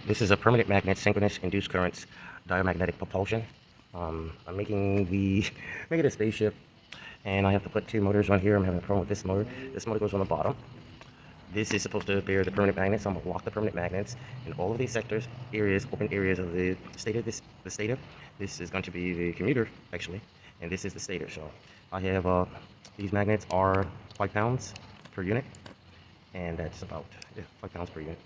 This is a permanent magnet, synchronous induced currents, diamagnetic propulsion. I'm making making a spaceship, and I have to put two motors on here. I'm having a problem with this motor. This motor goes on the bottom. This is supposed to bear the permanent magnets. So I'm gonna lock the permanent magnets in all of these sectors, areas, open areas of the stator. The stator. This is going to be the commuter actually, and this is the stator. So I have these magnets are 5 pounds per unit, and that's about 5 pounds per unit.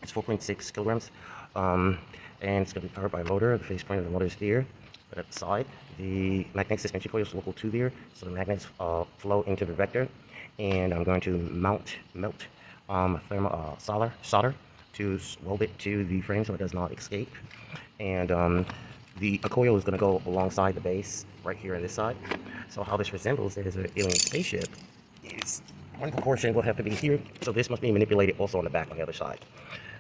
It's 4.6 kilograms, and it's going to be powered by a motor. The faceplate of the motor is there, but at the side, the magnetic suspension coil is local to there, so the magnets flow into the vector, and I'm going to melt thermal solder to weld it to the frame so it does not escape, and the coil is going to go alongside the base right here on this side. So how this resembles it is an alien spaceship is one proportion will have to be here, so this must be manipulated also on the back on the other side.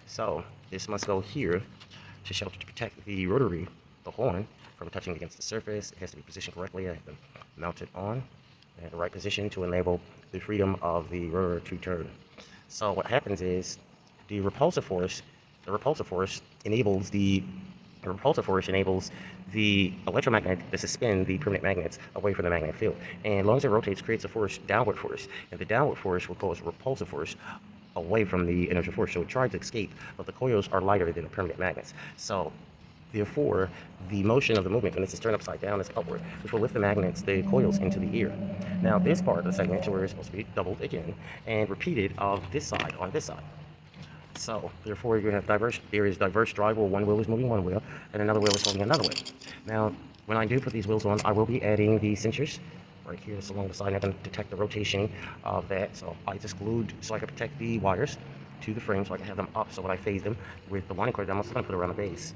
So this must go here to shelter to protect the rotary, the horn, from touching against the surface. It has to be positioned correctly. I have to mount it on at the right position to enable the freedom of the rotor to turn. So what happens is the repulsive force enables the electromagnet to suspend the permanent magnets away from the magnetic field. And as long as it rotates, creates a force, downward force. And the downward force will cause repulsive force away from the inertial force. So it tries to escape, but the coils are lighter than the permanent magnets. So therefore, the motion of the movement, when this is turned upside down, is upward, which will lift the magnets, the coils, into the air. Now, this part of the segment where it's supposed to be doubled again and repeated of this side on this side. So, therefore, you have there is diverse drive where one wheel is moving one wheel and another wheel is moving another way. Now, when I do put these wheels on, I will be adding the sensors right here. It's along the side. I'm going to detect the rotation of that. So I just glued so I can protect the wires to the frame so I can have them up. So when I phase them with the winding cord, I'm also going to put it around the base,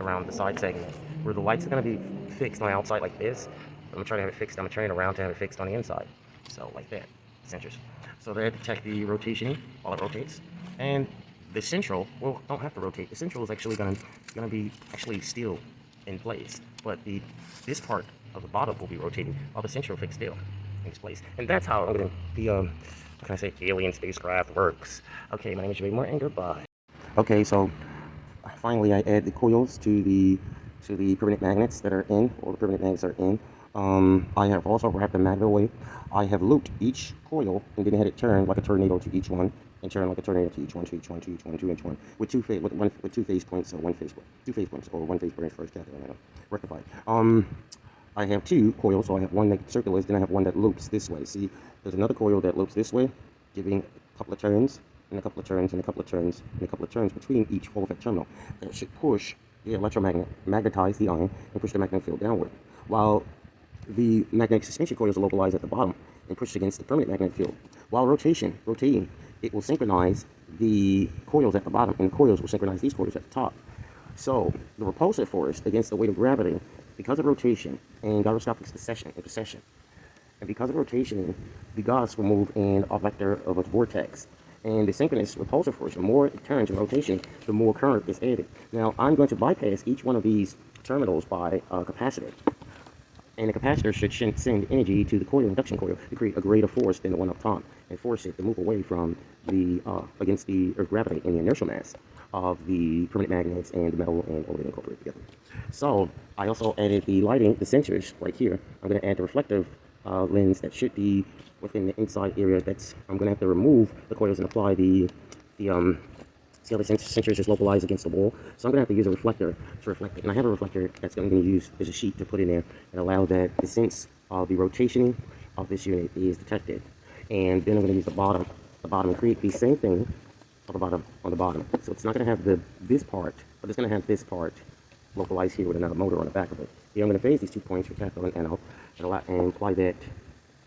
around the side segment, where the lights are going to be fixed on the outside like this. I'm going to try to have it fixed. I'm going to turn it around to have it fixed on the inside. So like that, sensors. So they detect the rotation while it rotates. And the central, well, don't have to rotate. The central is actually going to be actually still in place, but this part of the bottom will be rotating while the central fixed still in its place. And that's how the what can I say, alien spacecraft works. Okay, my name is Jermaine Morton. Goodbye. Okay, so finally I add the coils to the permanent magnets that are in, or the permanent magnets are in. I have also wrapped the magnet away. I have looped each coil and then had it turn like a tornado to each one, and turn like a tornado to each one, to each one, to each one, to each one, with two phase points, or two phase points, or one phase branch first, rectified. I have two coils, so I have one that circulars, then I have one that loops this way. See, there's another coil that loops this way, giving a couple of turns, and a couple of turns, and a couple of turns, and a couple of turns between each Hall effect terminal. That should push the electromagnet, magnetize the iron, and push the magnetic field downward. While the magnetic suspension coils are localized at the bottom and pushed against the permanent magnetic field. While rotating, it will synchronize the coils at the bottom, and the coils will synchronize these coils at the top. So the repulsive force against the weight of gravity, because of rotation and gyroscopic precession, and because of rotation, the gas will move in a vector of a vortex. And the synchronous repulsive force, the more it turns in rotation, the more current is added. Now, I'm going to bypass each one of these terminals by a capacitor. And the capacitor should send energy to the coil, induction coil, to create a greater force than the one up top, and force it to move away from the, against the Earth gravity and the inertial mass of the permanent magnets and the metal and all of it incorporated together. So, I also added the lighting, the sensors right here. I'm going to add the reflective lens that should be within the inside area. I'm going to have to remove the coils and apply see how the sensors is localized against the wall. So I'm going to have to use a reflector to reflect it. And I have a reflector that's going to use as a sheet to put in there and allow that the sense of the rotation of this unit is detected. And then I'm going to use the bottom and create the same thing on the bottom. So it's not going to have this part, but it's going to have this part localized here with another motor on the back of it. Here I'm going to phase these 2 points for cathode and anode and apply that.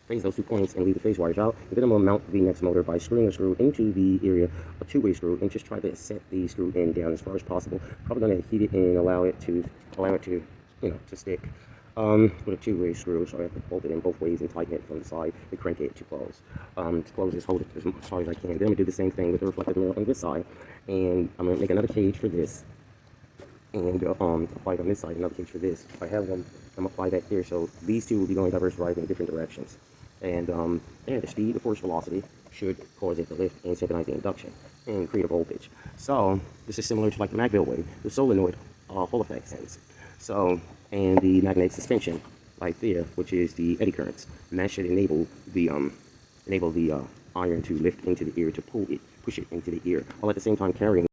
Phase those 2 points and leave the phase wires out. And then I'm going to mount the next motor by screwing a screw into the area, a two-way screw, and just try to set the screw end down as far as possible. Probably going to heat it and allow it to to stick with a two-way screw. So I have to bolt it in both ways and tighten it from the side and crank it to close. To close, just hold it as far as I can. Then I'm going to do the same thing with the reflective mirror on this side, and I'm going to make another cage for this. And apply it on this side, another cage for this. If I have one, I'm going to apply that here. So these two will be going diverse drive in different directions. And the speed, the force, velocity should cause it to lift and synchronize the induction and create a voltage. So this is similar to like the Magville way, the solenoid Hall effect sense. So, and the magnetic suspension right there, which is the eddy currents, and that should enable the iron to lift into the ear, to push it into the ear, while at the same time carrying